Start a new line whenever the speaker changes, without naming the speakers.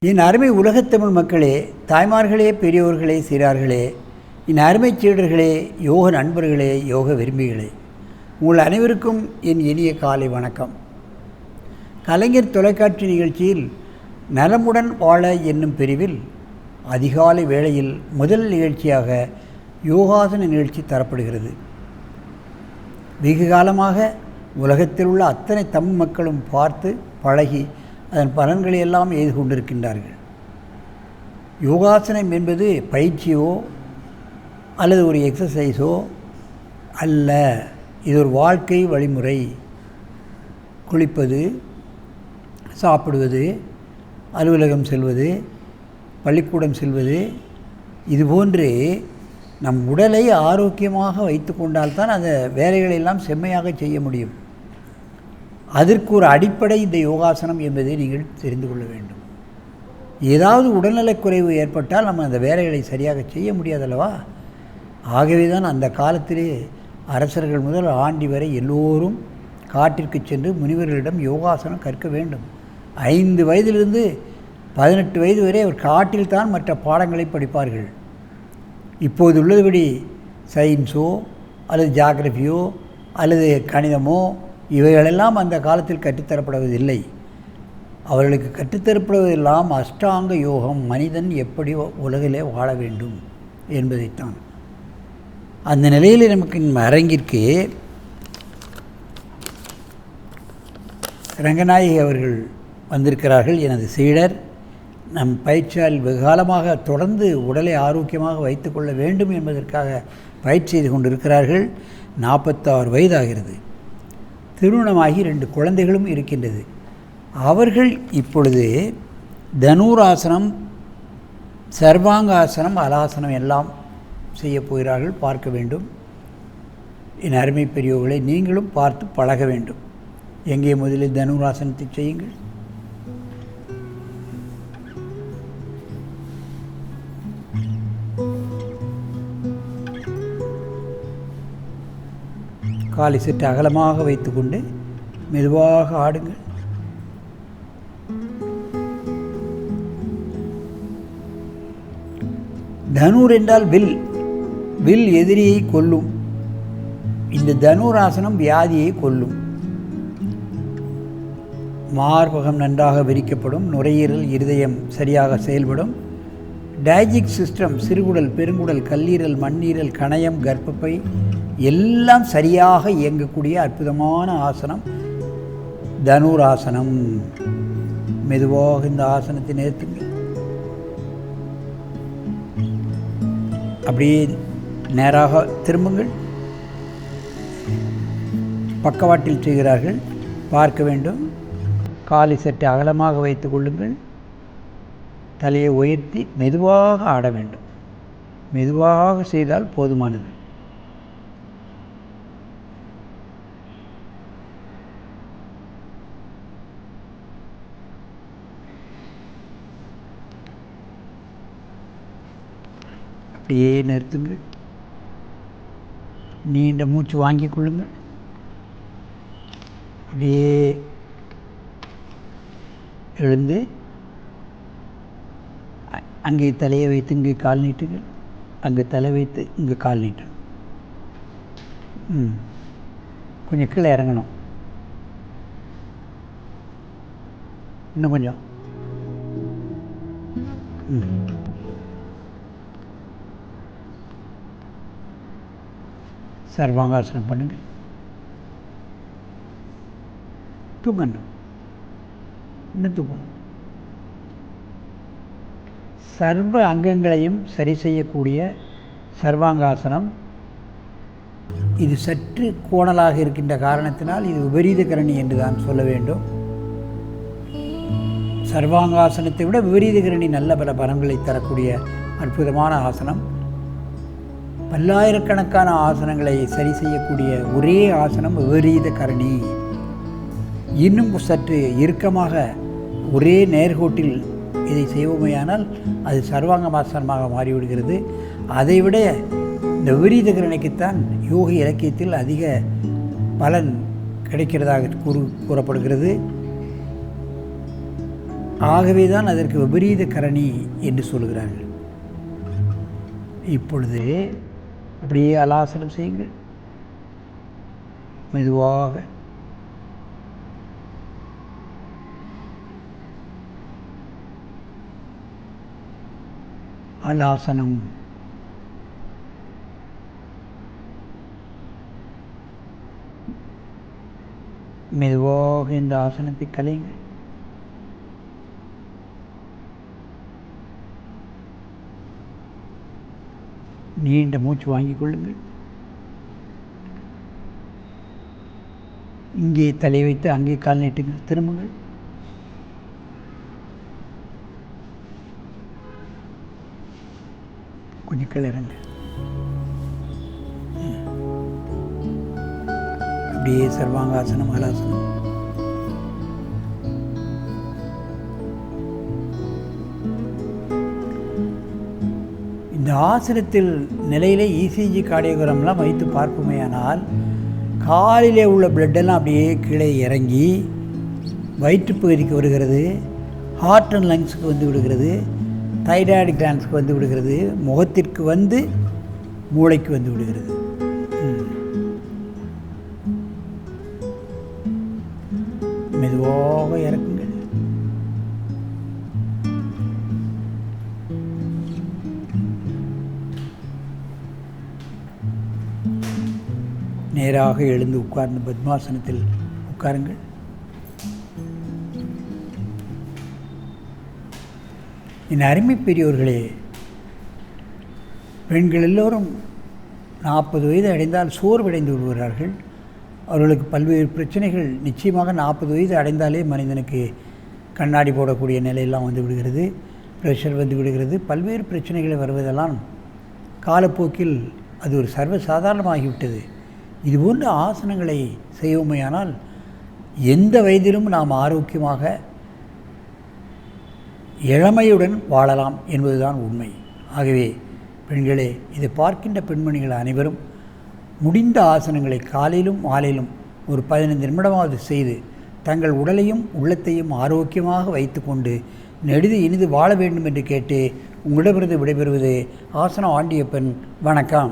என் அருமை உலகத்தமிழ் மக்களே, தாய்மார்களே, பெரியோர்களே, சிறார்களே, என் அருமை சீடர்களே, யோக நண்பர்களே, யோக விரும்பிகளே, உங்கள் அனைவருக்கும் என் இனிய காலை வணக்கம். கலைஞர் தொலைக்காட்சி நிகழ்ச்சியில் நலமுடன் வாழ என்னும் பிரிவில் அதிகாலை வேளையில் முதல் நிகழ்ச்சியாக யோகாசன நிகழ்ச்சி தரப்படுகிறது. வெகு காலமாக உலகத்தில் உள்ள அத்தனை தமிழ் மக்களும் பார்த்து பழகி அதன் பலன்களை எல்லாம் எய்து கொண்டிருக்கின்றார்கள். யோகாசனம் என்பது பயிற்சியோ அல்லது ஒரு எக்ஸசைஸோ அல்ல, இது ஒரு வாழ்க்கை வழிமுறை. குளிப்பது, சாப்பிடுவது, அலுவலகம் செல்வது, பள்ளிக்கூடம் செல்வது, இதுபோன்று நம் உடலை ஆரோக்கியமாக வைத்து கொண்டால்தான் அந்த வேலைகளெல்லாம் செம்மையாக செய்ய முடியும். அதற்கு ஒரு அடிப்படை இந்த யோகாசனம் என்பதை நீங்கள் தெரிந்து கொள்ள வேண்டும். ஏதாவது உடல்நலக்குறைவு ஏற்பட்டால் நம்ம அந்த வேலைகளை சரியாக செய்ய முடியாதல்லவா? ஆகவே தான் அந்த காலத்திலே அரசர்கள் முதல் ஆண்டி வரை எல்லோரும் காட்டிற்கு சென்று முனிவர்களிடம் யோகாசனம் கற்க வேண்டும். 5 வயதிலிருந்து 18 வயது வரை அவர் காட்டில் தான் மற்ற பாடங்களை படிப்பார்கள். இப்போது உள்ளபடி சயின்ஸோ அல்லது ஜியாகிரஃபியோ அல்லது கணிதமோ இவைகளெல்லாம் அந்த காலத்தில் கற்றுத்தரப்படுவதில்லை. அவர்களுக்கு கற்றுத்தரப்படுவதெல்லாம் அஷ்டாங்க யோகம், மனிதன் எப்படி உலகிலே வாழ வேண்டும் என்பதைத்தான். அந்த நிலையில் நமக்கு அரங்கிற்கு ரங்கநாயகி அவர்கள் வந்திருக்கிறார்கள். எனது சீடர். நம் பயிற்சியால் வெகு காலமாக தொடர்ந்து உடலை ஆரோக்கியமாக வைத்து கொள்ள வேண்டும் என்பதற்காக பயிற்சி செய்து கொண்டிருக்கிறார்கள். 46 வயதாகிறது. திருமணமாகி 2 குழந்தைகளும் இருக்கின்றது. அவர்கள் இப்பொழுது தனுராசனம், சர்வாங்காசனம், அலாசனம் எல்லாம் செய்ய போகிறார்கள். பார்க்க வேண்டும். என் அருமை பெரியோர்களை நீங்களும் பார்த்து பழக வேண்டும். எங்கே முதலில் தனுராசனத்தை செய்யுங்கள். காலை சற்று அகலமாக வைத்துக்கொண்டு மெதுவாக ஆடுங்கள். தனுர் என்றால் வில். வில் எதிரியை கொல்லும். இந்த தனுராசனம் வியாதியை கொல்லும். மார்பகம் நன்றாக விரிக்கப்படும். நுரையீரல், இருதயம் சரியாக செயல்படும். டைஜிக் சிஸ்டம், சிறுகுடல், பெருங்குடல், கல்லீரல், மண்ணீரல், கணையம், கர்ப்பப்பை எல்லாம் சரியாக இயங்கக்கூடிய அற்புதமான ஆசனம் தனுராசனம். மெதுவாக இந்த ஆசனத்தை நிறுத்துங்கள். அப்படியே நேராக திரும்புங்கள். பக்கவாட்டில் செய்கிறார்கள், பார்க்க வேண்டும். காலை சற்று அகலமாக வைத்துக் கொள்ளுங்கள். தலையை உயர்த்தி மெதுவாக ஆட வேண்டும். மெதுவாக செய்தால் போதுமானது. அப்படியே நிறுத்துங்கள். நீண்ட மூச்சு வாங்கிக் கொள்ளுங்கள். அப்படியே எழுந்து அங்கே தலையை வைத்து இங்கே கால் நீட்டுங்கள். அங்கே தலை வைத்து இங்கே கால் நீட்டணும். கொஞ்சம் கீழே இறங்கணும். இன்னும் கொஞ்சம். சர்வாங்காசனம் பண்ணுங்கள். தூங்கணும். இன்னும் தூங்கணும். சர்வ அங்கங்களையும் சரி செய்யக்கூடிய சர்வாங்காசனம். இது சற்று கோணலாக இருக்கின்ற காரணத்தினால் இது விபரீத கரணி என்று தான் சொல்ல வேண்டும். சர்வாங்காசனத்தை விட விபரீத கரணி நல்ல பல பலன்களை தரக்கூடிய அற்புதமான ஆசனம். பல்லாயிரக்கணக்கான ஆசனங்களை சரி செய்யக்கூடிய ஒரே ஆசனம் விபரீத கரணி. இன்னும் சற்று இறுக்கமாக ஒரே நேர்கோட்டில் இதை செய்வோமேயானால் அது சர்வாங்கமாசனமாக மாறிவிடுகிறது. அதைவிட இந்த விபரீத கரணிக்குத்தான் யோக இலக்கியத்தில் அதிக பலன் கிடைக்கிறதாக கூறப்படுகிறது. ஆகவே தான் அதற்கு விபரீத கரணி என்று சொல்கிறார்கள். இப்பொழுது அப்படியே அலாசனம் செய்யுங்கள். மெதுவாக அலாசனம். மெதுவாக இந்த ஆசனத்தை கலையுங்கள். நீண்ட மூச்சு வாங்கிக் கொள்ளுங்கள். இங்கே தலை வைத்து அங்கே கால் நீட்டுங்கள். திரும்புங்கள். கொஞ்சம் கிளறுங்க. அப்படியே சர்வாங்காசனம், ஹலாசனம். இந்த ஆசனத்தில் நிலையிலே இசிஜி கார்டியோகிராம்லாம் வைத்து பார்ப்போமேயானால் காலிலே உள்ள பிளட்டெல்லாம் அப்படியே கீழே இறங்கி வயிற்றுப்பகுதிக்கு வருகிறது, ஹார்ட் அண்ட் லங்ஸுக்கு வந்து விடுகிறது, தைராய்டு கிளான்ஸுக்கு வந்து விடுகிறது, முகத்திற்கு வந்து மூளைக்கு வந்து விடுகிறது. மெதுவாக இறக்குங்கள். நேராக எழுந்து உட்கார்ந்து பத்மாசனத்தில் உட்காருங்கள். என் அருமை பெரியோர்களே, பெண்கள் எல்லோரும் 40 வயது அடைந்தால் சோர்வடைந்து விடுகிறார்கள். அவர்களுக்கு பல்வேறு பிரச்சனைகள் நிச்சயமாக 40 வயது அடைந்தாலே மனிதனுக்கு கண்ணாடி போடக்கூடிய நிலையெல்லாம் வந்து விடுகிறது, ப்ரெஷர் வந்து விடுகிறது, பல்வேறு பிரச்சனைகள் வருவதெல்லாம் காலப்போக்கில் அது ஒரு சர்வசாதாரணமாகிவிட்டது. இதுபோன்ற ஆசனங்களை செய்வோமேயானால் எந்த வயதிலும் நாம் ஆரோக்கியமாக இளமையுடன் வாழலாம் என்பதுதான் உண்மை. ஆகவே பெண்களே, இதை பார்க்கின்ற பெண்மணிகள் அனைவரும் முடிந்த ஆசனங்களை காலையிலும் மாலையிலும் ஒரு 15 நிமிடமாவது செய்து தங்கள் உடலையும் உள்ளத்தையும் ஆரோக்கியமாக வைத்து கொண்டு நெடுது இனிது வாழ வேண்டும் என்று கேட்டு உங்களிடமிருந்து விடைபெறுவது ஆசனம் ஆண்டியப்பன். வணக்கம்.